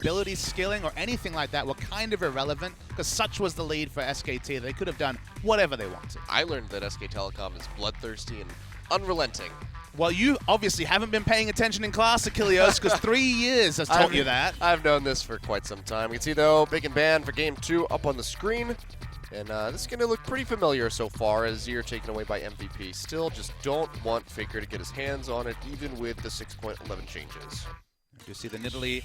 ability skilling or anything like that were kind of irrelevant because such was the lead for SKT. They could have done whatever they wanted. I learned that SK Telecom is bloodthirsty and unrelenting. Well, you obviously haven't been paying attention in class, Achilles, because 3 years has taught you that. I've known this for quite some time. You can see, though, Big and Ban for Game 2 up on the screen. And this is going to look pretty familiar so far as Azir taken away by MVP. Still just don't want Faker to get his hands on it, even with the 6.11 changes. You see the Nidalee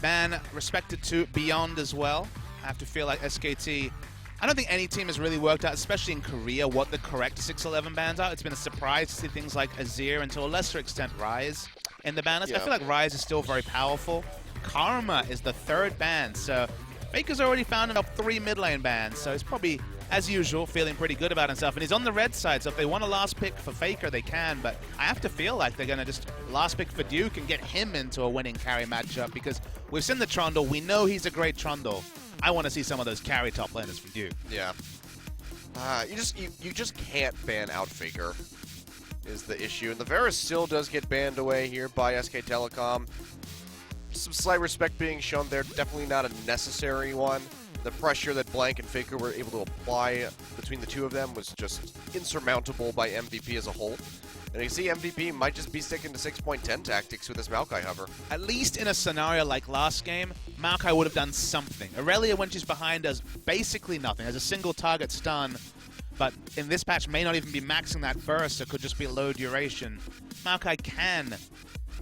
ban respected to Beyond as well. I have to feel like SKT, I don't think any team has really worked out, especially in Korea, what the correct 611 bans are. It's been a surprise to see things like Azir and to a lesser extent Ryze in the banners. I feel like Ryze is still very powerful. Karma is the 3rd ban, so Faker's already found enough 3 mid lane bans, so he's probably, as usual, feeling pretty good about himself. And he's on the red side, so if they want a last pick for Faker, they can. But I have to feel like they're going to just last pick for Duke and get him into a winning carry matchup because we've seen the Trundle. We know he's a great Trundle. I want to see some of those carry top laners from Duke. Yeah. You just can't ban out Faker is the issue. And the Varus still does get banned away here by SK Telecom. Some slight respect being shown there, definitely not a necessary one. The pressure that Blank and Faker were able to apply between the two of them was just insurmountable by MVP as a whole. And you see MVP might just be sticking to 6.10 tactics with this Maokai hover. At least in a scenario like last game, Maokai would have done something. Aurelia, when she's behind, does basically nothing. Has a single target stun, but in this patch may not even be maxing that burst, so it could just be low duration. Maokai can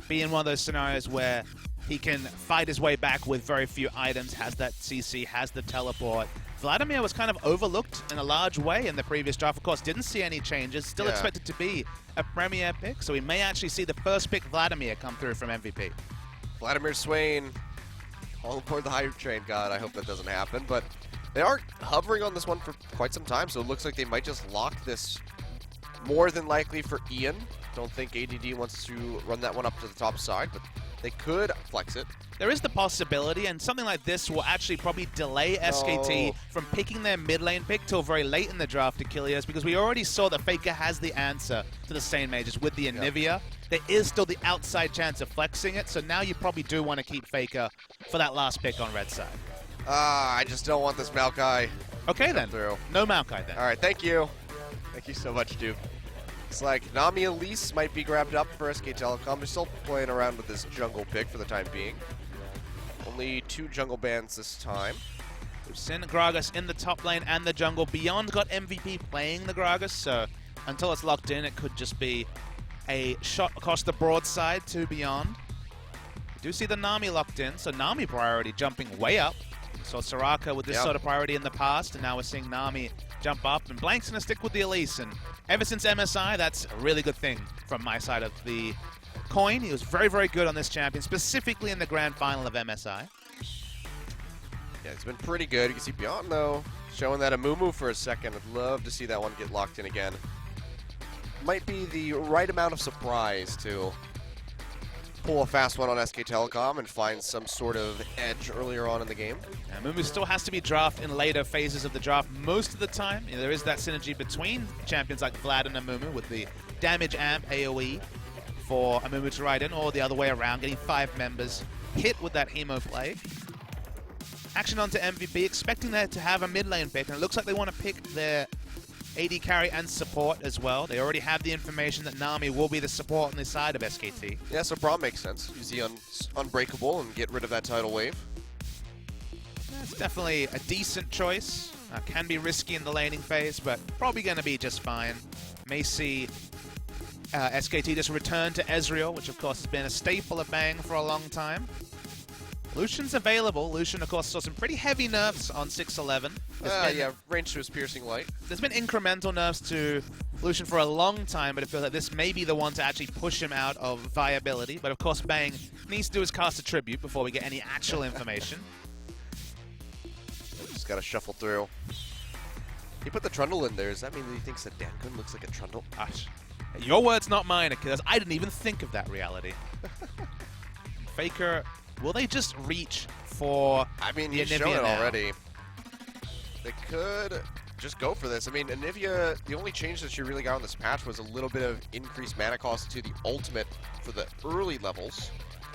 be in one of those scenarios where he can fight his way back with very few items, has that CC, has the teleport. Vladimir was kind of overlooked in a large way in the previous draft. Of course, didn't see any changes. Still expected to be a premier pick, so we may actually see the first pick Vladimir come through from MVP. Vladimir Swain, all aboard the hype train. God, I hope that doesn't happen. But they are hovering on this one for quite some time, so it looks like they might just lock this more than likely for Ian. Don't think ADD wants to run that one up to the top side, but they could flex it. There is the possibility, and something like this will actually probably delay SKT from picking their mid lane pick till very late in the draft, Achilles, because we already saw that Faker has the answer to the Stain Mages with the Anivia. There is still the outside chance of flexing it, so now you probably do want to keep Faker for that last pick on red side. I just don't want this Maokai. Okay then, no Maokai then. All right, thank you. Thank you so much, Duke. Looks like Nami Elise might be grabbed up for SK Telecom. They're still playing around with this jungle pick for the time being. Only 2 jungle bans this time. We've seen Gragas in the top lane and the jungle. Beyond got MVP playing the Gragas, so until it's locked in, it could just be a shot across the broadside to Beyond. We do see the Nami locked in, so Nami priority jumping way up. We saw Soraka with this sort of priority in the past, and now we're seeing Nami jump up, and Blank's going to stick with the Elise. And ever since MSI, that's a really good thing from my side of the coin. He was very, very good on this champion, specifically in the grand final of MSI. Yeah, it's been pretty good. You can see Beyond, though, showing that Amumu for a second. I'd love to see that one get locked in again. Might be the right amount of surprise to pull a fast one on SK Telecom and find some sort of edge earlier on in the game. Amumu still has to be drafted in later phases of the draft most of the time. There is that synergy between champions like Vlad and Amumu with the damage amp AoE for Amumu to ride in, or the other way around, getting 5 members hit with that Hemo play. Action onto MVP, expecting there to have a mid lane pick, and it looks like they want to pick their AD carry and support as well. They already have the information that Nami will be the support on this side of SKT. Yeah, so Braum makes sense. Use the Unbreakable and get rid of that tidal wave. It's definitely a decent choice. Can be risky in the laning phase, but probably going to be just fine. May see SKT just return to Ezreal, which of course has been a staple of Bang for a long time. Lucian's available. Lucian, of course, saw some pretty heavy nerfs on 611. Yeah, range to his piercing light. There's been incremental nerfs to Lucian for a long time, but I feel like this may be the one to actually push him out of viability. But of course, Bang needs to do his cast a tribute before we get any actual information. Just gotta shuffle through. He put the Trundle in there. Does that mean that he thinks that Dankun looks like a Trundle? Gosh. Your words, not mine, because I didn't even think of that reality. Faker, will they just reach for I mean, the he's Anivia shown it now? already. They could just go for this. I mean, Anivia, the only change that she really got on this patch was a little bit of increased mana cost to the ultimate for the early levels.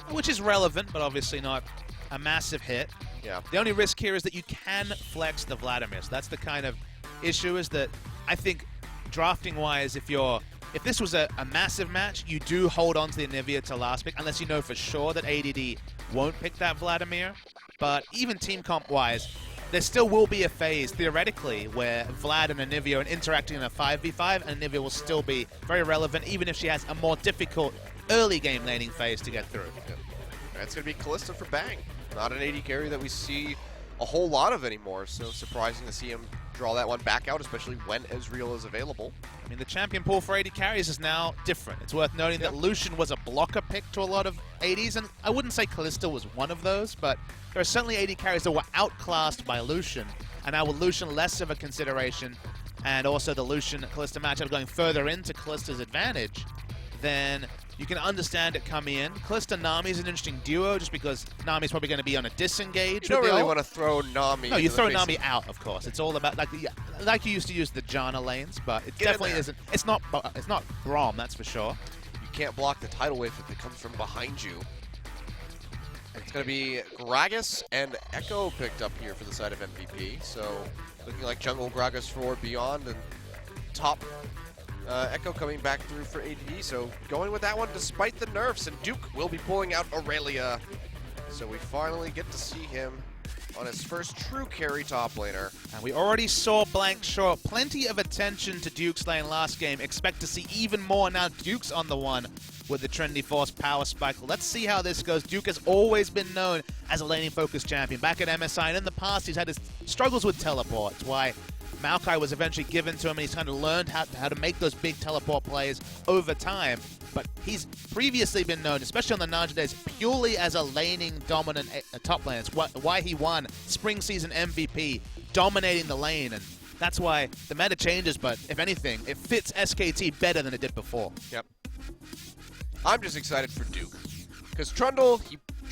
Which is relevant, but obviously not a massive hit. Yeah. The only risk here is that you can flex the Vladimir. So that's the kind of issue, is that I think drafting-wise, if this was a massive match, you do hold on to the Anivia to last pick, unless you know for sure that ADD won't pick that Vladimir. But even team comp-wise, there still will be a phase, theoretically, where Vlad and Anivia are interacting in a 5v5, and Anivia will still be very relevant, even if she has a more difficult early game laning phase to get through. Yeah. It's going to be Kalista for Bang. Not an AD carry that we see a whole lot of anymore, so surprising to see him draw that one back out, especially when Ezreal is available. I mean, the champion pool for AD carries is now different. It's worth noting that Lucian was a blocker pick to a lot of ADs, and I wouldn't say Kalista was one of those, but there are certainly AD carries that were outclassed by Lucian, and now with Lucian less of a consideration, and also the Lucian-Kalista matchup going further into Kalista's advantage, then you can understand it coming in. Kalista-Nami is an interesting duo, just because Nami's probably going to be on a disengage. You don't really want to throw Nami. No, you throw Nami out, of course. It's all about like you used to use the Janna lanes, but it definitely isn't. It's not Braum, that's for sure. You can't block the tidal wave if it comes from behind you. It's going to be Gragas and Echo picked up here for the side of MVP. So looking like jungle Gragas for Beyond, and top Echo coming back through for ADD. So going with that one despite the nerfs, and Duke will be pulling out Aurelia. So we finally get to see him on his first true carry top laner. And we already saw Blank show plenty of attention to Duke's lane last game. Expect to see even more now. Duke's on the one with the Trendy Force power spike. Let's see how this goes. Duke has always been known as a laning-focused champion. Back at MSI, and in the past, he's had his struggles with teleports. Why Maokai was eventually given to him, and he's kind of learned how to make those big teleport plays over time. But he's previously been known, especially on the Naja days, purely as a laning dominant top laner. It's why he won Spring Season MVP, dominating the lane, and that's why the meta changes, but if anything, it fits SKT better than it did before. Yep. I'm just excited for Duke, because Trundle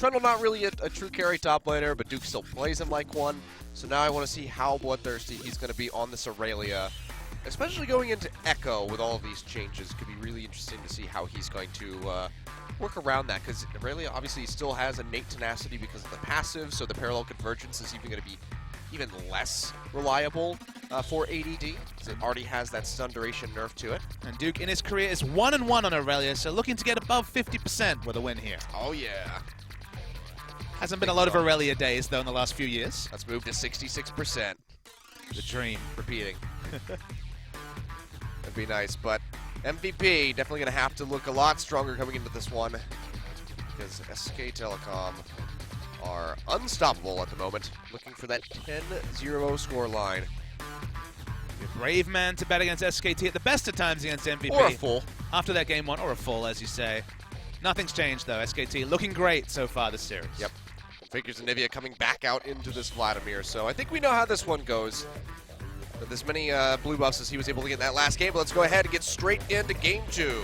not really a true carry top laner, but Duke still plays him like one. So now I want to see how bloodthirsty he's going to be on this Aurelia, especially going into Echo with all of these changes. Could be really interesting to see how he's going to work around that, because Aurelia obviously still has innate tenacity because of the passive, so the parallel convergence is even going to be even less reliable for ADD, because it already has that stun duration nerf to it. And Duke in his career is 1-1 on Aurelia, so looking to get above 50% with a win here. Oh yeah. Hasn't been a lot of Aurelia days, though, in the last few years. Let's move to 66%. The dream. Repeating. That'd be nice, but MVP definitely going to have to look a lot stronger coming into this one, because SK Telecom are unstoppable at the moment, looking for that 10-0 scoreline. A brave man to bet against SKT at the best of times against MVP. Or a full. After that game one, or a full, as you say. Nothing's changed, though. SKT looking great so far this series. Yep. Figures Anivia coming back out into this Vladimir, so I think we know how this one goes. With as many blue buffs as he was able to get in that last game, but let's go ahead and get straight into Game 2.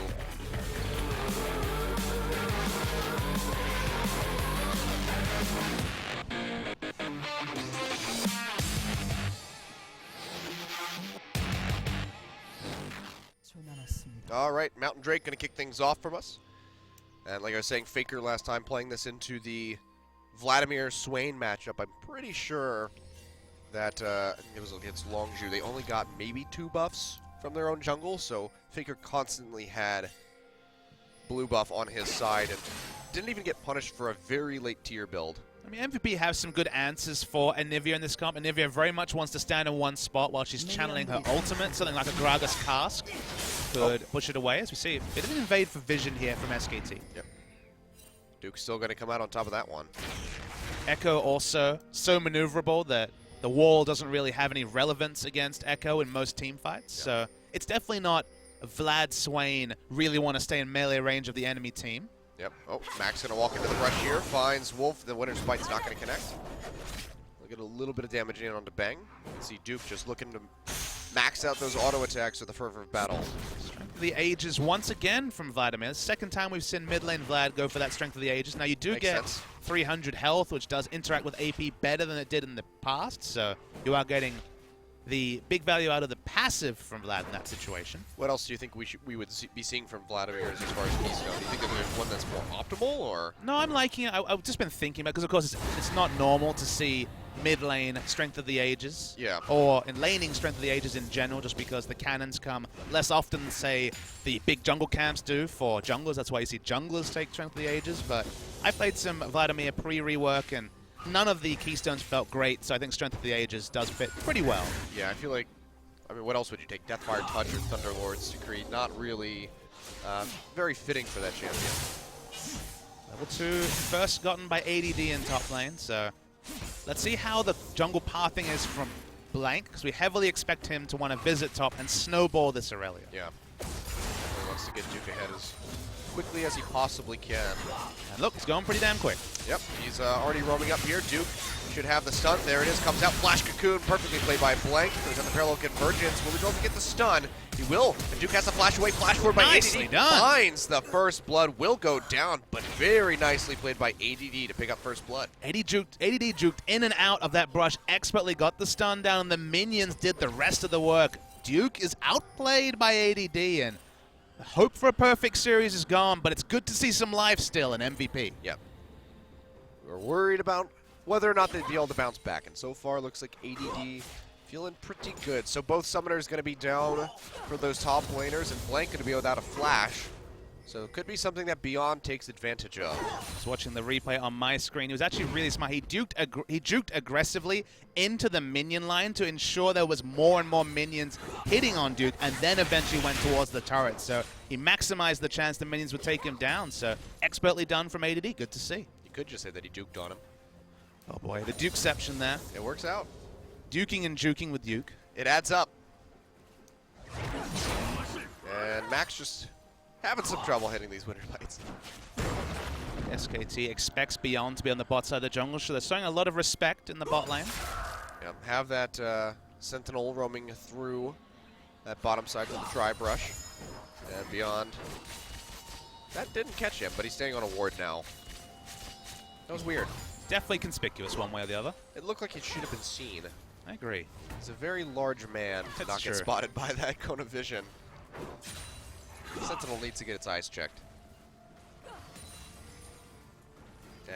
All right, Mountain Drake going to kick things off from us. And like I was saying, Faker last time playing this into the Vladimir Swain matchup. I'm pretty sure that it was against Longzhu. They only got maybe 2 buffs from their own jungle, so Faker constantly had blue buff on his side and didn't even get punished for a very late tier build. I mean, MVP has some good answers for Anivia in this comp. Anivia very much wants to stand in one spot while she's channeling her ultimate. Something like a Gragas Cask could push it away, as we see. Bit of an invade for vision here from SKT. Yep. Duke's still going to come out on top of that one. Echo also so maneuverable that the wall doesn't really have any relevance against Echo in most team fights. Yep. So it's definitely not Vlad Swain really want to stay in melee range of the enemy team. Yep. Oh, Max going to walk into the brush here. Finds Wolf. The Winter's Bite's not going to connect. We'll get a little bit of damage in onto Bang. See Duke just looking to max out those auto attacks with the Fervor of Battle. Strength of the Ages once again from Vladimir. Second time we've seen mid lane Vlad go for that Strength of the Ages. Now you do get 300 health, which does interact with AP better than it did in the past. So you are getting the big value out of the passive from Vlad in that situation. What else do you think we would be seeing from Vladimir as far as keys go? Do you think that there's one that's more optimal, or? No, I'm liking it. I've just been thinking about it because, of course, it's not normal to see mid lane strength of the ages. Yeah. Or in laning strength of the ages in general, just because the cannons come less often than, say, the big jungle camps do for junglers. That's why you see junglers take strength of the ages. But I played some Vladimir pre-rework, and none of the keystones felt great, so I think strength of the ages does fit pretty well. Yeah, I feel like, I mean, what else would you take? Deathfire Touch or Thunderlord's Decree? Not really very fitting for that champion. Level 2 first gotten by ADD in top lane, so let's see how the jungle pathing is from Blank, because we heavily expect him to want to visit top and snowball this Aurelia. Yeah. He wants to get Duke ahead as quickly as he possibly can. And look, it's going pretty damn quick. Yep, he's already roaming up here. Duke should have the stun. There it is, comes out. Flash Cocoon, perfectly played by Blank. There's on the parallel convergence. Will he be able to get the stun? He will. And Duke has to flash away. Flash forward by Nicely ADD. done. Finds the first blood. Will go down, but very nicely played by ADD to pick up first blood. ADD juked in and out of that brush, expertly got the stun down, and the minions did the rest of the work. Duke is outplayed by ADD, and the hope for a perfect series is gone, but it's good to see some life still in MVP. Yep. We're worried about whether or not they'd be able to bounce back, and so far looks like ADD feeling pretty good. So both summoners going to be down for those top laners, and Blank going to be without a flash. So it could be something that Beyond takes advantage of. I was watching the replay on my screen. He was actually really smart. He juked aggressively into the minion line to ensure there was more and more minions hitting on Duke, and then eventually went towards the turret. So he maximized the chance the minions would take him down. So expertly done from ADD. Good to see. You could just say that he duked on him. Oh boy, the Dukeception there. It works out. Duking and juking with Duke. It adds up. And Max just having some trouble hitting these winter lights. SKT expects Beyond to be on the bot side of the jungle, so they're showing a lot of respect in the bot lane. Yeah, have that Sentinel roaming through that bottom side with the Tri-Brush. And Beyond. That didn't catch him, but he's staying on a ward now. That was weird. Definitely conspicuous one way or the other. It looked like it should have been seen. I agree. He's a very large man to not get spotted by that cone of vision. Sentinel needs to get its eyes checked.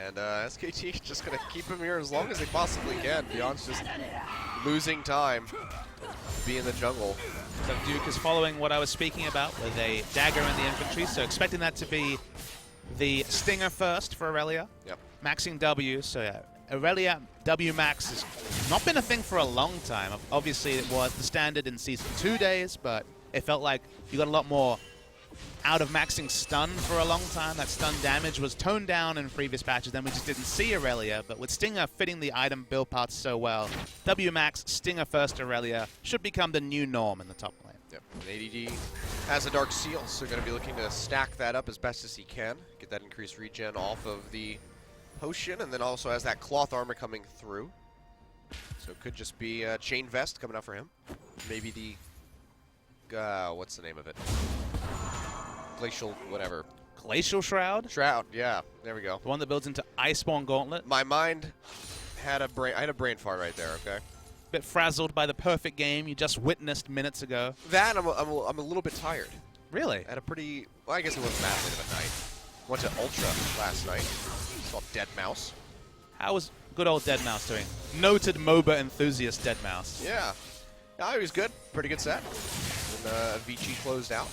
And SKT just going to keep him here as long as they possibly can. Beyond's just losing time to be in the jungle. So Duke is following what I was speaking about with a dagger in the infantry, so expecting that to be the stinger first for Aurelia. Yep. Maxing W, so yeah, Aurelia W max has not been a thing for a long time. Obviously it was the standard in Season 2 days, but it felt like you got a lot more out of maxing stun for a long time. That stun damage was toned down in previous patches, then we just didn't see Aurelia, but with Stinger fitting the item build paths so well, W max, Stinger first Aurelia should become the new norm in the top lane. Yep. And ADD has a Dark Seal, so going to be looking to stack that up as best as he can. Get that increased regen off of the potion, and then also has that cloth armor coming through. So it could just be a chain vest coming out for him. Maybe the, what's the name of it? Glacial, whatever. Glacial Shroud? Shroud, yeah. There we go. The one that builds into Iceborne Gauntlet. My mind had a brain. I had a brain fart right there. Okay. Bit frazzled by the perfect game you just witnessed minutes ago. That I'm a little bit tired. Really? Had a pretty. Well, I guess it wasn't that late of a night. Went to Ultra last night. Saw Dead Mouse. How was good old Dead Mouse doing? Noted MOBA enthusiast Dead Mouse. Yeah. Yeah, he was good. Pretty good set. And Vici closed out.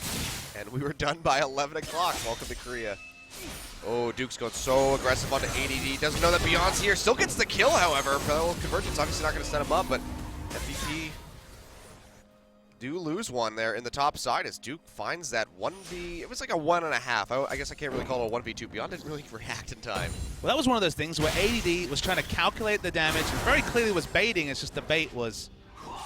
And we were done by 11 o'clock. Welcome to Korea. Oh, Duke's going so aggressive onto ADD. Doesn't know that Beyond's here. Still gets the kill, however. Parallel convergence obviously not going to set him up, but MVP do lose one there in the top side as Duke finds that 1v. It was like a 1.5. I guess I can't really call it a 1v2. Beyond didn't really react in time. Well, that was one of those things where ADD was trying to calculate the damage and very clearly was baiting. It's just the bait was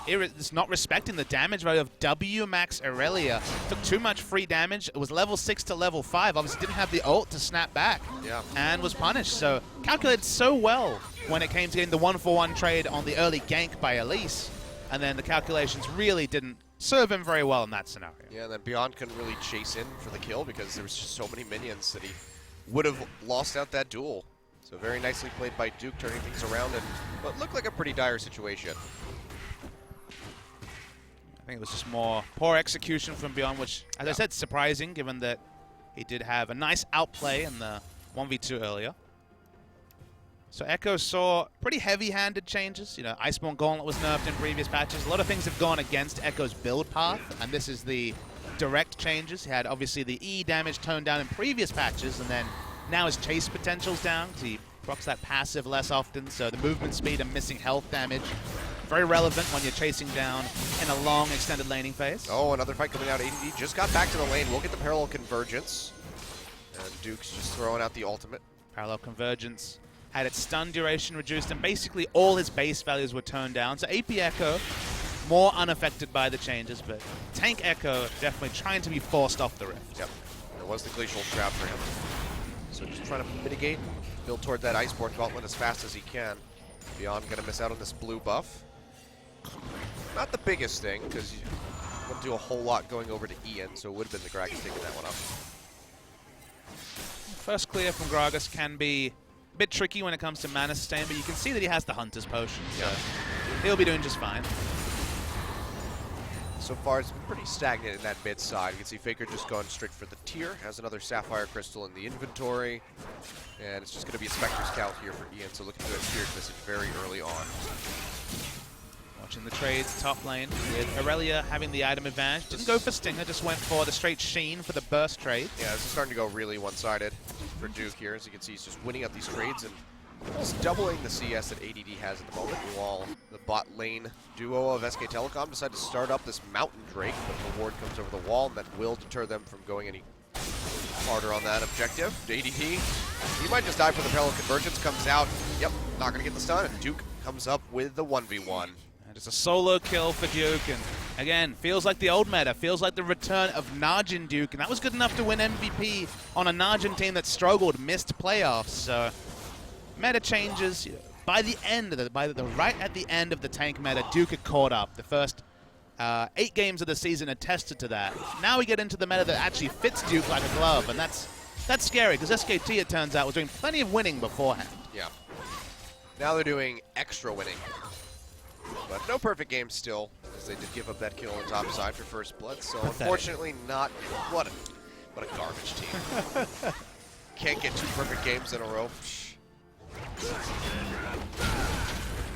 it's not respecting the damage value of W max Aurelia. Took too much free damage. It was level 6 to level 5. Obviously didn't have the ult to snap back. Yeah. And was punished. So calculated so well when it came to getting the 1-for-1 trade on the early gank by Elise. And then the calculations really didn't serve him very well in that scenario. Yeah, and then Beyond couldn't really chase in for the kill because there was just so many minions that he would have lost out that duel. So very nicely played by Duke, turning things around in what looked like a pretty dire situation. think it was just more poor execution from Beyond, which, as I said, surprising given that he did have a nice outplay in the 1v2 earlier. So Echo saw pretty heavy-handed changes. You know, Iceborne Gauntlet was nerfed in previous patches. A lot of things have gone against Echo's build path, and this is the direct changes. He had obviously the E damage toned down in previous patches, and then now his chase potential's down because he procs that passive less often, so the movement speed and missing health damage, very relevant when you're chasing down in a long extended laning phase. Oh, another fight coming out. ADD just got back to the lane. We'll get the parallel convergence. And Duke's just throwing out the ultimate. Parallel convergence had its stun duration reduced, and basically all his base values were turned down. So AP Echo, more unaffected by the changes, but Tank Echo definitely trying to be forced off the rift. Yep, there was the glacial trap for him. So just trying to mitigate, build toward that Iceborne Gauntlet as fast as he can. Beyond gonna miss out on this blue buff. Not the biggest thing, because you wouldn't do a whole lot going over to Ian, so it would have been the Gragas taking that one up. First clear from Gragas can be a bit tricky when it comes to mana sustain, but you can see that he has the Hunter's Potion, so he'll be doing just fine. So far, it's been pretty stagnant in that mid side. You can see Faker just going straight for the tier, has another Sapphire Crystal in the inventory, and it's just going to be a Spectre's Count here for Ian, so looking to a tiered message very early on. Watching the trades top lane with Aurelia having the item advantage. Didn't go for Stinger, just went for the straight Sheen for the burst trade. Yeah, this is starting to go really one-sided for Duke here. As you can see, he's just winning up these trades and almost doubling the CS that ADD has at the moment, while the bot lane duo of SK Telecom decide to start up this Mountain Drake, but the ward comes over the wall, and that will deter them from going any harder on that objective. ADD, he might just die for the parallel convergence, comes out, yep, not going to get the stun, and Duke comes up with the 1v1. And it's a solo kill for Duke, and again, feels like the old meta, feels like the return of Najin Duke, and that was good enough to win MVP on a Najin team that struggled, missed playoffs, so meta changes. By the end of right at the end of the tank meta, Duke had caught up. The first 8 games of the season attested to that. Now we get into the meta that actually fits Duke like a glove, and that's scary, because SKT, it turns out, was doing plenty of winning beforehand. Yeah. Now they're doing extra winning. But no perfect game still, as they did give up that kill on the top side for first blood, so unfortunately not. What a garbage team. Can't get 2 perfect games in a row.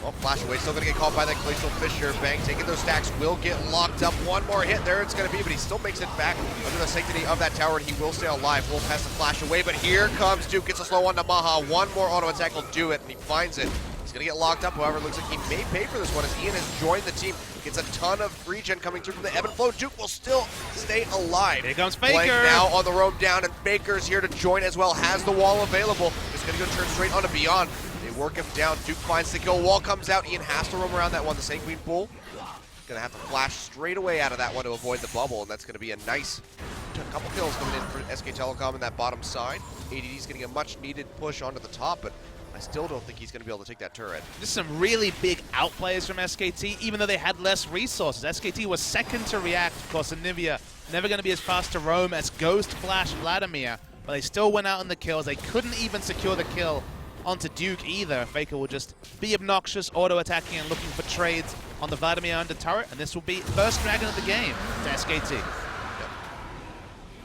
Well, flash away, still gonna get caught by that Glacial Fissure. Bang, taking those stacks, will get locked up. One more hit, there it's gonna be, but he still makes it back under the sanctity of that tower, and he will stay alive. Wolf has to flash away, but here comes Duke, gets a slow one to Maha. One more auto attack will do it, and he finds it. He's gonna get locked up, however, it looks like he may pay for this one as Ian has joined the team. Gets a ton of regen coming through from the ebb and flow. Duke will still stay alive. Here comes Faker. Playing now on the roam down, and Faker's here to join as well. Has the wall available. Just gonna go turn straight onto Beyond. They work him down. Duke finds the kill. Wall comes out. Ian has to roam around that one. The Sanguine Pool gonna have to flash straight away out of that one to avoid the bubble, and that's gonna be a nice couple kills coming in for SK Telecom in that bottom side. ADD's getting a much needed push onto the top, but I still don't think he's going to be able to take that turret. Just some really big outplays from SKT, even though they had less resources. SKT was second to react. Of course, Anivia never going to be as fast to roam as Ghost Flash Vladimir, but they still went out in the kills. They couldn't even secure the kill onto Duke either. Faker will just be obnoxious, auto-attacking and looking for trades on the Vladimir under turret, and this will be first dragon of the game to SKT.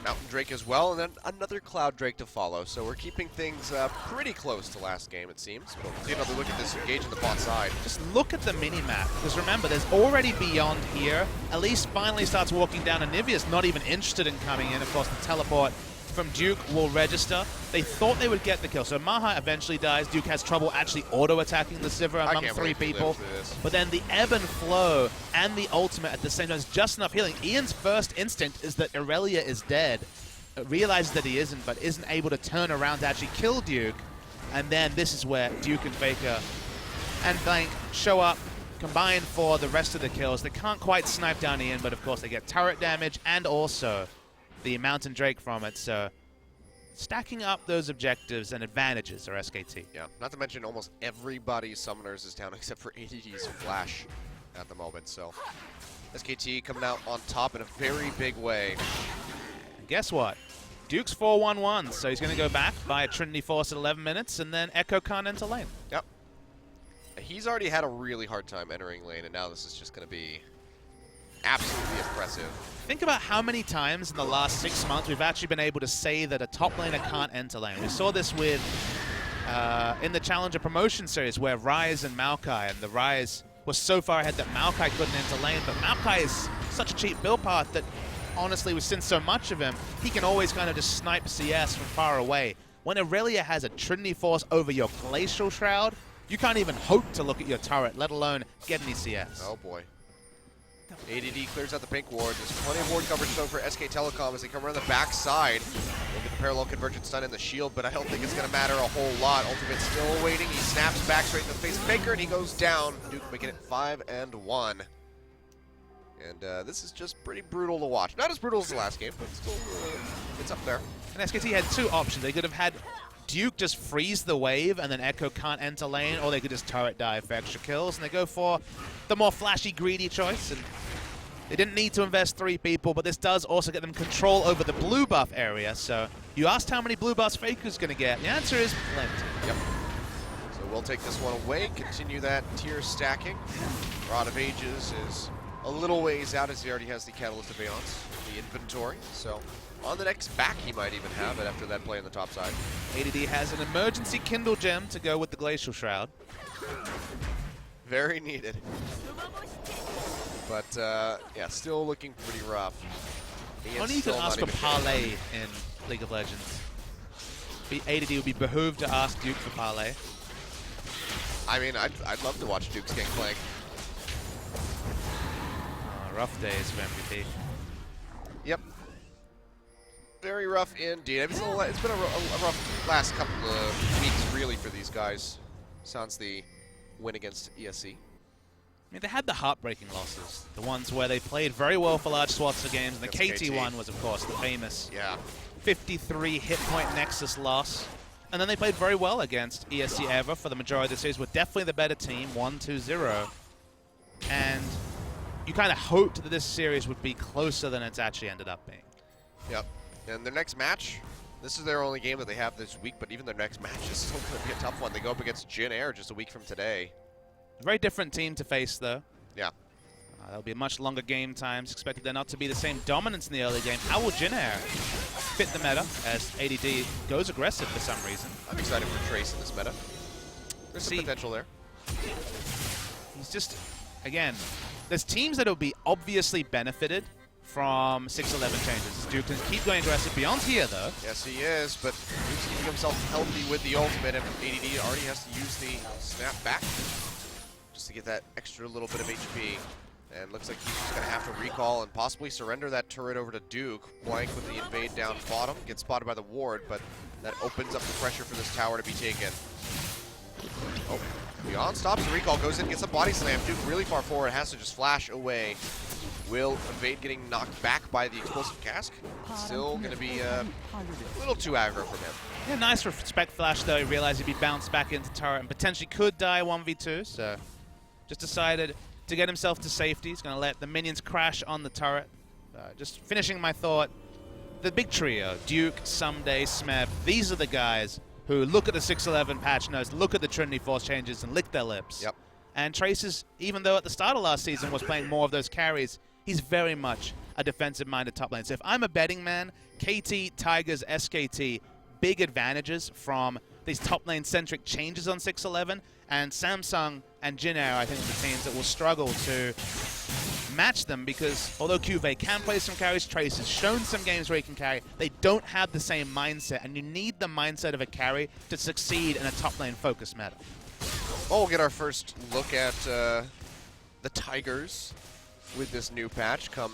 Mountain Drake as well, and then another Cloud Drake to follow. So we're keeping things pretty close to last game, it seems. But we'll see another look at this engage in the bot side. Just look at the mini-map, because remember, there's already Beyond here. Elise finally starts walking down, and Nivea's not even interested in coming in. Of course, the teleport from Duke will register. They thought they would get the kill, so Maha eventually dies. Duke has trouble actually auto-attacking the Sivir among 3 people. But then the ebb and flow and the ultimate at the same time is just enough healing. Ian's first instinct is that Aurelia is dead. Realizes that he isn't, but isn't able to turn around to actually kill Duke. And then this is where Duke and Faker and Blank show up, combined for the rest of the kills. They can't quite snipe down Ian, but of course they get turret damage and also the Mountain Drake from it, so stacking up those objectives and advantages are SKT. Yeah, not to mention almost everybody's summoners is down except for ADD's Flash at the moment, so SKT coming out on top in a very big way. And guess what? Duke's 4-1-1, so he's going to go back by a Trinity Force at 11 minutes, and then Echo can't enter lane. Yep. He's already had a really hard time entering lane, and now this is just going to be absolutely impressive. Think about how many times in the last 6 months we've actually been able to say that a top laner can't enter lane. We saw this with in the Challenger Promotion Series where Ryze and Maokai, and the Ryze was so far ahead that Maokai couldn't enter lane, but Maokai is such a cheap build path that honestly we've seen so much of him, he can always kind of just snipe CS from far away. When Aurelia has a Trinity Force over your Glacial Shroud, you can't even hope to look at your turret, let alone get any CS. Oh boy. ADD clears out the pink ward. There's plenty of ward coverage though for SK Telecom as they come around the back-side. Look at the parallel convergence stun in the shield, but I don't think it's going to matter a whole lot. Ultimate's still waiting. He snaps back straight in the face of Faker, and he goes down. Duke making it 5-1. And this is just pretty brutal to watch. Not as brutal as the last game, but still, it's up there. And SKT had two options. They could have had Duke just freeze the wave and then Echo can't enter lane, or they could just turret dive for extra kills, and they go for the more flashy, greedy choice. And they didn't need to invest 3 people, but this does also get them control over the blue buff area. So you asked how many blue buffs Faker's going to get. The answer is plenty. Yep. So we'll take this one away, continue that tier stacking. Rod of Ages is a little ways out as he already has the Catalyst of Aeons in the inventory. So on the next back he might even have it after that play on the top side. ADD has an emergency Kindle gem to go with the Glacial Shroud. Very needed. But yeah, still looking pretty rough. Only you can ask for Parlay in League of Legends. ADD would be behooved to ask Duke for Parlay. I mean, I'd love to watch Duke's Gangplank. Rough days for MVP. Yep. Very rough indeed. It's been a rough last couple of weeks, really, for these guys. Sans the win against ESC. I mean, they had the heartbreaking losses. The ones where they played very well for large swaths of games. And the KT one was, of course, the famous 53 hit point Nexus loss. And then they played very well against ESC Ever for the majority of the series. Were definitely the better team, 1-2-0. And you kind of hoped that this series would be closer than it's actually ended up being. Yep. And their next match, this is their only game that they have this week, but even their next match is still going to be a tough one. They go up against Jin Air just a week from today. Very different team to face, though. Yeah. There'll be much longer game times. Expected there not to be the same dominance in the early game. How will Jin Air fit the meta as ADD goes aggressive for some reason? I'm excited for Trace in this meta. There's some potential there. He's just, again, there's teams that will be obviously benefited from 6-11 changes. Duke can keep going aggressive beyond here, though. Yes, he is, but Duke's keeping himself healthy with the ultimate, and ADD already has to use the snap back just to get that extra little bit of HP. And looks like he's just going to have to recall and possibly surrender that turret over to Duke. Blank with the invade down bottom, gets spotted by the ward, but that opens up the pressure for this tower to be taken. Oh, Beyond stops the recall, goes in, gets a body slam. Duke really far forward, has to just flash away. Will evade getting knocked back by the explosive cask. Still going to be a little too aggro from him. Yeah, nice respect flash, though. He realized he'd be bounced back into turret and potentially could die 1v2, so just decided to get himself to safety. He's going to let the minions crash on the turret. Just finishing my thought, the big trio, Duke, Someday, Smeb, these are the guys who look at the 6-11 patch notes, look at the Trinity Force changes, and lick their lips. Yep. And Trace is, even though at the start of last season was playing more of those carries, he's very much a defensive-minded top lane. So if I'm a betting man, KT, Tigers, SKT, big advantages from these top lane-centric changes on 6-11, and Samsung and Jin Air, I think, are the teams that will struggle to match them because although Cuvée can play some carries, Trace has shown some games where he can carry, they don't have the same mindset, and you need the mindset of a carry to succeed in a top lane focus meta. Well, we'll get our first look at the Tigers with this new patch come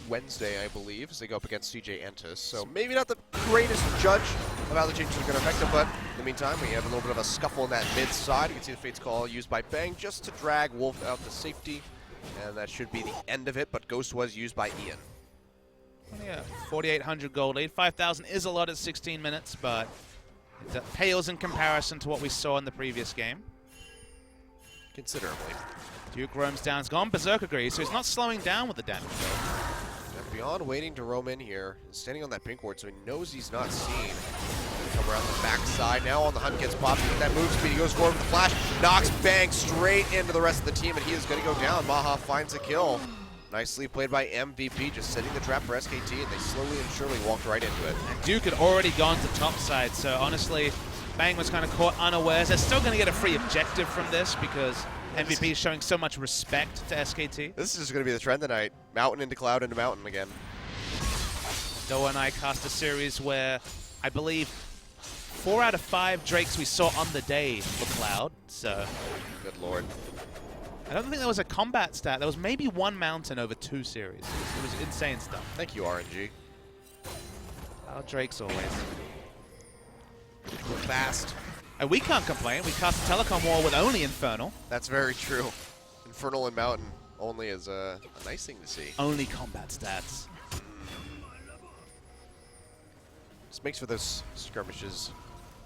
Wednesday, I believe, as they go up against CJ Entus. So maybe not the greatest judge of how the changes are going to affect them, but in the meantime, we have a little bit of a scuffle in that mid side. You can see the Fate's Call used by Bang just to drag Wolf out to safety, and that should be the end of it, but Ghost was used by Ian. Yeah, 4,800 gold lead. 5,000 is a lot at 16 minutes, but it pales in comparison to what we saw in the previous game. Considerably. Duke roams down. He's gone Berserker Grease, so he's not slowing down with the damage. And Beyond waiting to roam in here, standing on that pink ward, so he knows he's not seen. Come around the backside. Now on the hunt, gets popped. With that move speed, he goes forward with the flash. Knocks Bang straight into the rest of the team, and he is going to go down. Maha finds a kill. Nicely played by MVP, just setting the trap for SKT, and they slowly and surely walked right into it. And Duke had already gone to top side, so honestly, Bang was kind of caught unawares. They're still going to get a free objective from this because MVP is showing so much respect to SKT. This is going to be the trend tonight. Mountain into Cloud into Mountain again. Doa and I cast a series where I believe 4 out of 5 Drakes we saw on the day were Cloud, so... Good lord. I don't think there was a combat stat. There was maybe 1 Mountain over 2 series. It was insane stuff. Thank you, RNG. Our Drakes always. We're fast. And we can't complain. We cast a Telecom War with only Infernal. That's very true. Infernal and Mountain only is a nice thing to see. Only combat stats. This makes for those skirmishes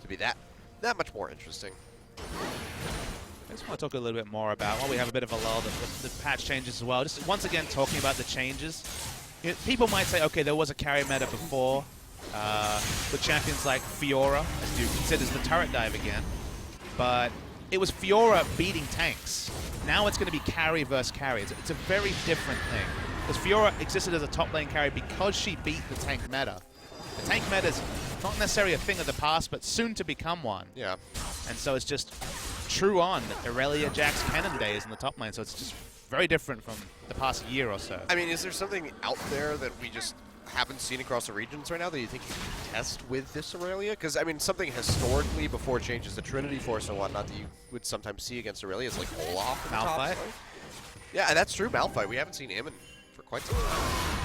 to be that much more interesting. I just want to talk a little bit more about, while we have a bit of a lull, the patch changes as well. Just once again talking about the changes. You know, people might say, okay, there was a carry meta before with champions like Fiora, as Duke considers the turret dive again. But it was Fiora beating tanks. Now it's going to be carry versus carry. It's a very different thing. Because Fiora existed as a top lane carry because she beat the tank meta. The tank meta is not necessarily a thing of the past, but soon to become one. Yeah. And so it's just true on Aurelia, Jax, Kennen days in the top lane. So it's just very different from the past year or so. I mean, is there something out there that we just haven't seen across the regions right now that you think you can test with this Aurelia? Because, I mean, something historically before changes to Trinity Force and whatnot that you would sometimes see against Aurelia is like Olaf. Malphite? Yeah, that's true, Malphite. We haven't seen him for quite some time.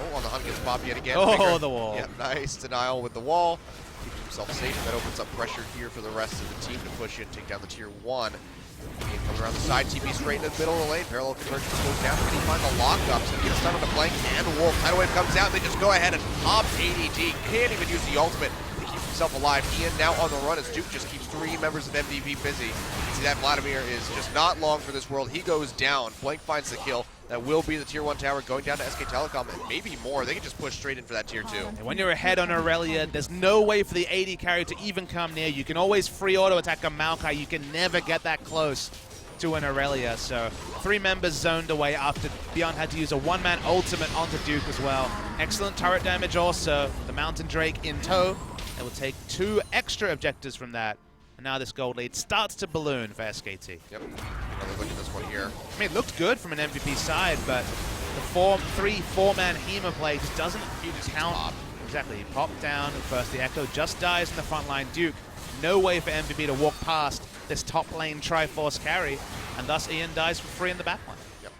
Oh, on the hunt against Bob yet again. Oh, Finger. the wall. Yeah, nice denial with the wall. Keeps himself safe, and that opens up pressure here for the rest of the team to push in, take down the tier 1. Game comes around the side, TP straight in the middle of the lane. Parallel convergence goes down. Can he find the lockups? And he gets stunned on the flank and Wolf. Tidal Wave comes out. They just go ahead and pop ADD. Can't even use the ultimate to keep himself alive. Ian now on the run as Duke just keeps 3 members of MVP busy. You can see that Vladimir is just not long for this world. He goes down. Blank finds the kill. That will be the tier 1 tower going down to SK Telecom, and maybe more. They can just push straight in for that tier 2. And when you're ahead on Aurelia, there's no way for the AD carry to even come near. You can always free auto attack a Maokai. You can never get that close to an Aurelia. So 3 members zoned away after Beyond had to use a 1-man ultimate onto Duke as well. Excellent turret damage also. The Mountain Drake in tow. They will take 2 extra objectives from that. And now this gold lead starts to balloon for SKT. Yep. Another look at this one here. I mean, it looked good from an MVP side, but the 4-man Hema play just doesn't count. Pop. Exactly. He popped down at first. The Echo just dies in the front line. Duke, no way for MVP to walk past this top lane Triforce carry, and thus Ian dies for free in the back line. Yep.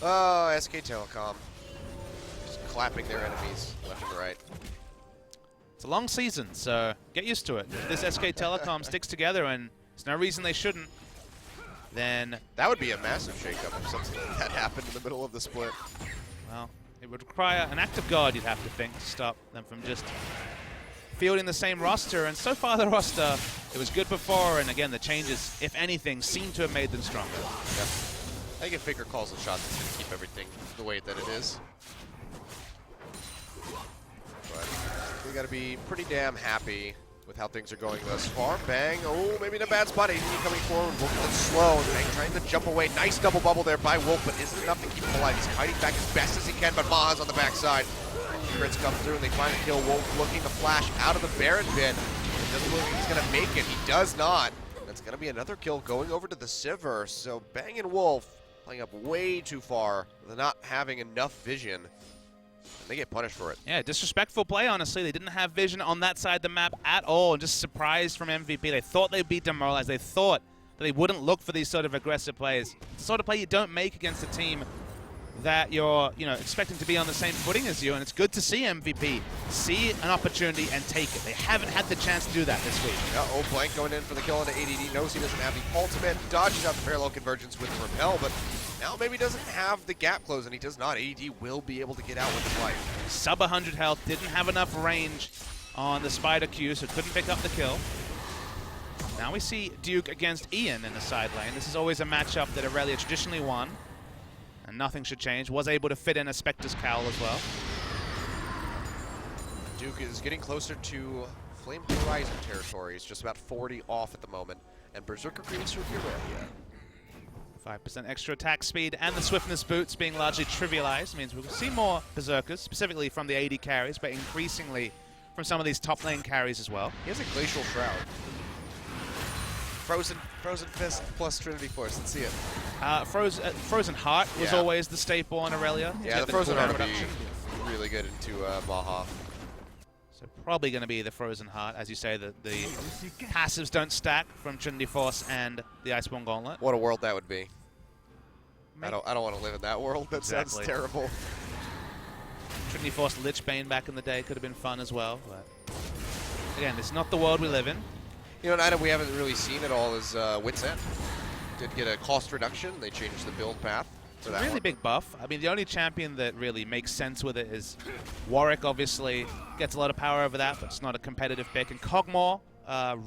Oh, SK Telecom. Just clapping their enemies left and right. It's a long season, so get used to it. If this SK Telecom sticks together, and there's no reason they shouldn't, then... That would be a massive shakeup if something like that happened in the middle of the split. Well, it would require an act of God, you'd have to think, to stop them from just fielding the same roster. And so far the roster, it was good before, and again, the changes, if anything, seem to have made them stronger. Yep. I think if Faker calls a shot, that's going to keep everything the way that it is. But we got to be pretty damn happy with how things are going thus far. Bang. Oh, maybe in a bad spot. AD coming forward. Wolf is slow. Bang trying to jump away. Nice double bubble there by Wolf, but isn't enough to keep him alive. He's fighting back as best as he can, but Maha's on the backside. Crits come through, and they find a kill. Wolf looking to flash out of the Baron pit. It doesn't look like he's going to make it. He does not. That's going to be another kill going over to the Sivir. So Bang and Wolf playing up way too far with not having enough vision. And they get punished for it. Yeah, disrespectful play, honestly. They didn't have vision on that side of the map at all. Just surprised from MVP. They thought they'd be demoralized. They thought that they wouldn't look for these sort of aggressive plays. It's the sort of play you don't make against a team that you're, expecting to be on the same footing as you, and it's good to see MVP see an opportunity and take it. They haven't had the chance to do that this week. Uh-oh, Blank going in for the kill into ADD. Knows he doesn't have the ultimate. Dodges out the parallel convergence with the repel, but now maybe doesn't have the gap close, and he does not. AD will be able to get out with his life. Sub 100 health, didn't have enough range on the Spider Q, so couldn't pick up the kill. Now we see Duke against Ian in the side lane. This is always a matchup that Aurelia traditionally won, and nothing should change. Was able to fit in a Spectre's Cowl as well. Duke is getting closer to Flame Horizon territory. He's just about 40 off at the moment, and Berserker creeps through Aurelia. 5% extra attack speed and the swiftness boots being largely trivialized means we'll see more berserkers, specifically from the AD carries, but increasingly from some of these top lane carries as well. He has a Glacial Shroud. Frozen Fist plus Trinity Force. Let's see it. Frozen Heart was always the staple on Aurelia. Yeah, the Frozen Heart would be really good into Maha. So probably going to be the Frozen Heart, as you say, the passives don't stack from Trinity Force and the Iceborne Gauntlet. What a world that would be. I don't want to live in that world. That sounds terrible. Trinity Force Lich Bane back in the day could have been fun as well. But again, it's not the world we live in. You know, an item we haven't really seen at all is Wit's End. Did get a cost reduction. They changed the build path. It's a really big buff. I mean, the only champion that really makes sense with it is Warwick, obviously. Gets a lot of power over that, but it's not a competitive pick. And Kog'Maw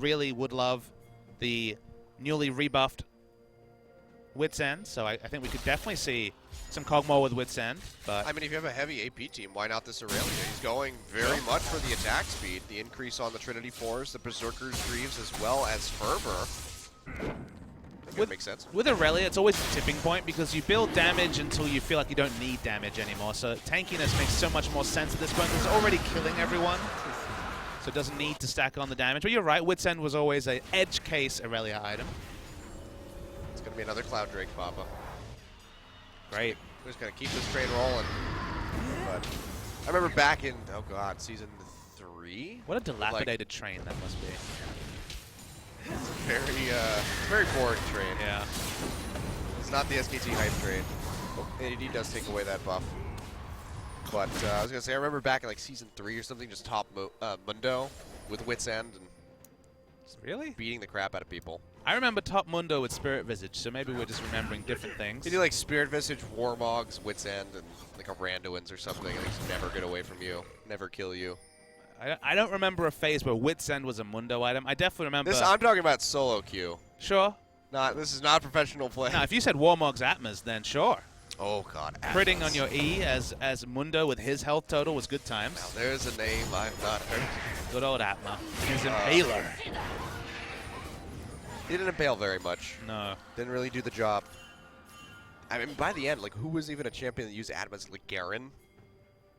really would love the newly rebuffed Wit's End, so I think we could definitely see some Kog'Maw with Wit's End. But I mean, if you have a heavy AP team, why not this Aurelia? He's going very much for the attack speed, the increase on the Trinity Force, the Berserker's Greaves, as well as Fervor. That makes sense. With Aurelia, it's always a tipping point because you build damage until you feel like you don't need damage anymore. So tankiness makes so much more sense at this point because it's already killing everyone. So it doesn't need to stack on the damage. But you're right, Wit's End was always an edge case Aurelia item. It's going to be another Cloud Drake Papa. Great. We're just going to keep this train rolling. But I remember back in, oh god, Season 3? What a dilapidated train that must be. It's a very boring train. Yeah. It's not the SKT hype train. AD does take away that buff. But I was going to say, I remember back in like Season 3 or something, just top Mundo with Wit's End and really beating the crap out of people. I remember Top Mundo with Spirit Visage, so maybe we're just remembering different things. You do like Spirit Visage, Warmogs, Wit's End, and like a Randuin's or something, and he's never get away from you, never kill you. I don't remember a phase where Wit's End was a Mundo item. I definitely remember... I'm talking about solo queue. Sure. This is not professional play. Now, if you said Warmog's Atmas, then sure. Oh, God. Atmas. Critting on your E as Mundo with his health total was good times. Now, there's a name I've not heard. Good old Atma. He's an Impaler. He didn't impale very much. No. Didn't really do the job. I mean, by the end, like, who was even a champion that used Atmas? Like, Garen?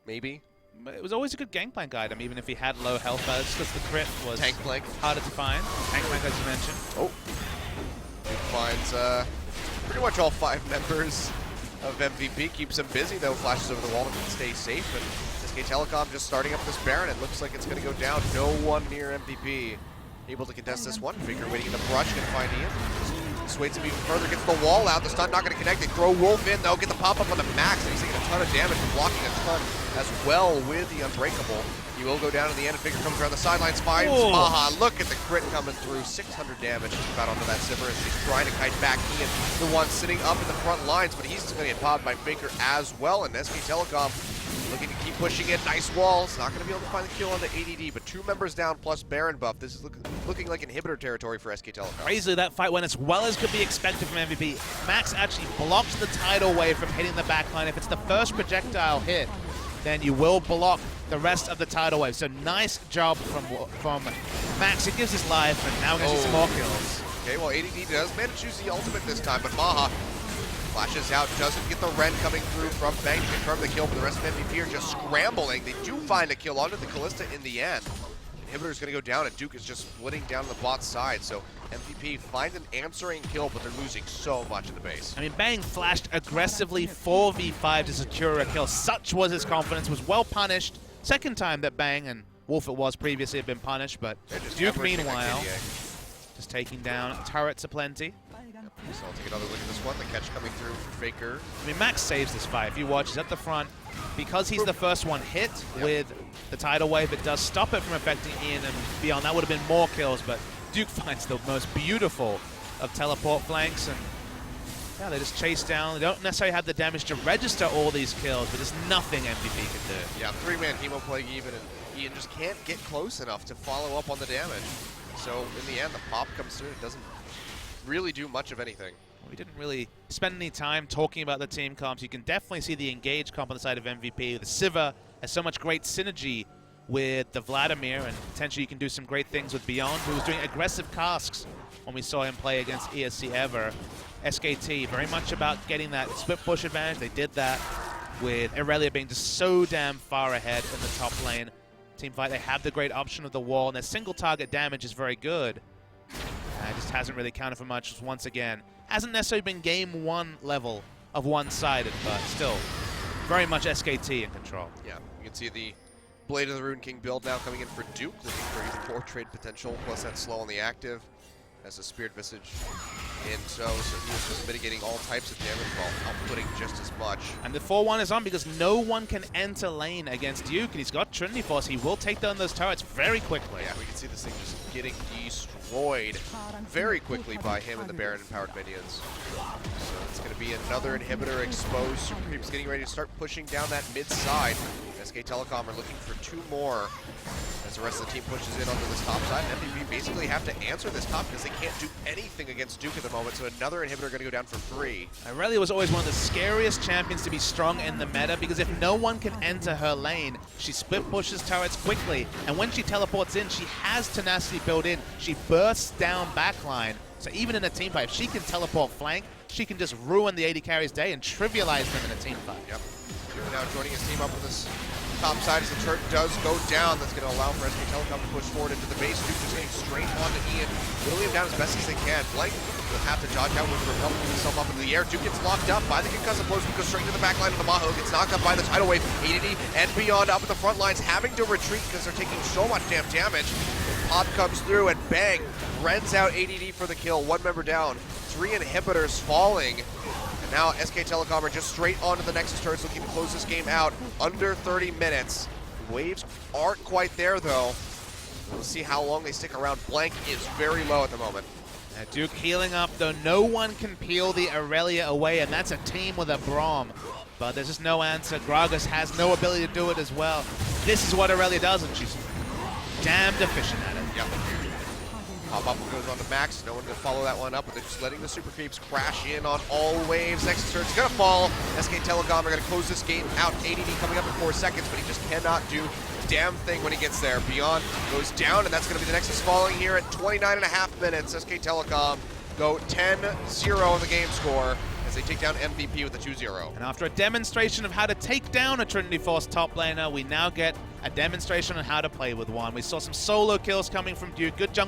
Maybe? It was always a good Gangplank item, even if he had low health, just because the crit was Tank Plank. harder to find. Tank Plank, as you mentioned. Oh. Duke finds pretty much all 5 members of MVP. Keeps him busy, though. Flashes over the wall to stay safe. And SK Telecom just starting up this Baron. It looks like it's going to go down. No one near MVP able to contest this one. Figure waiting in the brush, going to find Ian. Swaits him even further, gets the wall out. The stun not going to connect. They throw Wolf in, though. Get the pop-up on the max, and he's taking a ton of damage and blocking a ton as well with the Unbreakable. He will go down in the end. Figure comes around the sidelines, finds Maha. Look at the crit coming through. 600 damage just about onto that Sivir as she's trying to kite back. Ian, the one sitting up in the front lines, but he's going to get popped by Faker as well. And SK Telecom looking to keep pushing it. Nice walls. Not going to be able to find the kill on the ADD, but 2 members down plus Baron buff. This is looking like inhibitor territory for SK Telecom. Crazily, that fight went as well as could be expected from MVP. Max actually blocks the tidal wave from hitting the backline. If it's the first projectile hit, then you will block the rest of the tidal wave. So nice job from Max. It gives his life, and now we're going to see some more kills. Okay, well, ADD does manage to use the ultimate this time, but Maha flashes out, doesn't get the Ren coming through from Bang to confirm the kill, but the rest of MVP are just scrambling. They do find a kill onto the Callista in the end. Inhibitor's gonna go down, and Duke is just splitting down the bot side, so MVP finds an answering kill, but they're losing so much in the base. I mean, Bang flashed aggressively 4v5 to secure a kill. Such was his confidence, was well punished. Second time that Bang, and Wolf it was previously, had been punished, but Duke, meanwhile, just taking down turrets aplenty. So I'll take another look at this one. The catch coming through for Faker. I mean, Max saves this fight. If you watch, he's at the front. Because he's the first one hit with the tidal wave, it does stop it from affecting Ian and beyond. That would have been more kills, but Duke finds the most beautiful of teleport flanks, and yeah, they just chase down. They don't necessarily have the damage to register all these kills, but there's nothing MVP can do. Yeah, 3-man Hemo Plague even, and Ian just can't get close enough to follow up on the damage. So in the end, the pop comes through. It doesn't really do much of anything. We didn't really spend any time talking about the team comps. You can definitely see the engaged comp on the side of MVP. The Sivir has so much great synergy with the Vladimir, and potentially you can do some great things with Beyond, who was doing aggressive casks when we saw him play against ESC Ever. SKT. Very much about getting that split push advantage. They did that with Irelia being just so damn far ahead in the top lane. Teamfight, they have the great option of the wall, and their single target damage is very good. It just hasn't really counted for much once again. Hasn't necessarily been game one level of one-sided, but still very much SKT in control. Yeah, you can see the Blade of the Rune King build now coming in for Duke, looking for even more trade potential, plus that slow on the active as a Spirit Visage in, so he was just mitigating all types of damage while outputting just as much. And the 4-1 is on because no one can enter lane against Duke, and he's got Trinity Force. He will take down those turrets very quickly. Yeah, we can see this thing just getting destroyed very quickly by him and the Baron-empowered minions. So it's going to be another inhibitor exposed. Super Creep's getting ready to start pushing down that mid side. SK Telecom are looking for 2 more as the rest of the team pushes in onto this top side. And MVP basically have to answer this top because they can't do anything against Duke at the moment, so another inhibitor going to go down for free. Irelia was always one of the scariest champions to be strong in the meta because if no one can enter her lane, she split pushes turrets quickly, and when she teleports in, she has tenacity built in. She bursts down backline, so even in a team fight, if she can teleport flank, she can just ruin the AD carry's day and trivialize them in a team fight. Yep. Duke now joining his team up with this top side as the turret does go down. That's going to allow for SK Telecom to push forward into the base. Duke just getting straight onto Ian, whittling him down as best as they can. Blank will have to dodge out with Repel, put himself up into the air. Duke gets locked up by the concussive blows. Duke goes straight into the back line of the Maho, gets knocked up by the tidal wave. ADD and Beyond up at the front lines, having to retreat because they're taking so much damn damage. Pop comes through and bang, rends out ADD for the kill. 1 member down, 3 inhibitors falling. And now SK Telecom are just straight onto the Nexus turrets, looking to close this game out under 30 minutes. Waves aren't quite there though. We'll see how long they stick around. Blank is very low at the moment. Duke healing up, though no one can peel the Irelia away, and that's a team with a Braum. But there's just no answer. Gragas has no ability to do it as well. This is what Irelia does, and she's damned efficient at it. Yep. Pop-up goes on to Max. No one to follow that one up, but they're just letting the Super Creeps crash in on all waves. Nexus turret's gonna fall. SK Telecom are gonna close this game out. ADD coming up in 4 seconds, but he just cannot do a damn thing when he gets there. Beyond goes down, and that's gonna be the Nexus falling here at 29.5 minutes. SK Telecom go 10-0 in the game score as they take down MVP with a 2-0. And after a demonstration of how to take down a Trinity Force top laner, we now get a demonstration on how to play with one. We saw some solo kills coming from Duke. Good jungle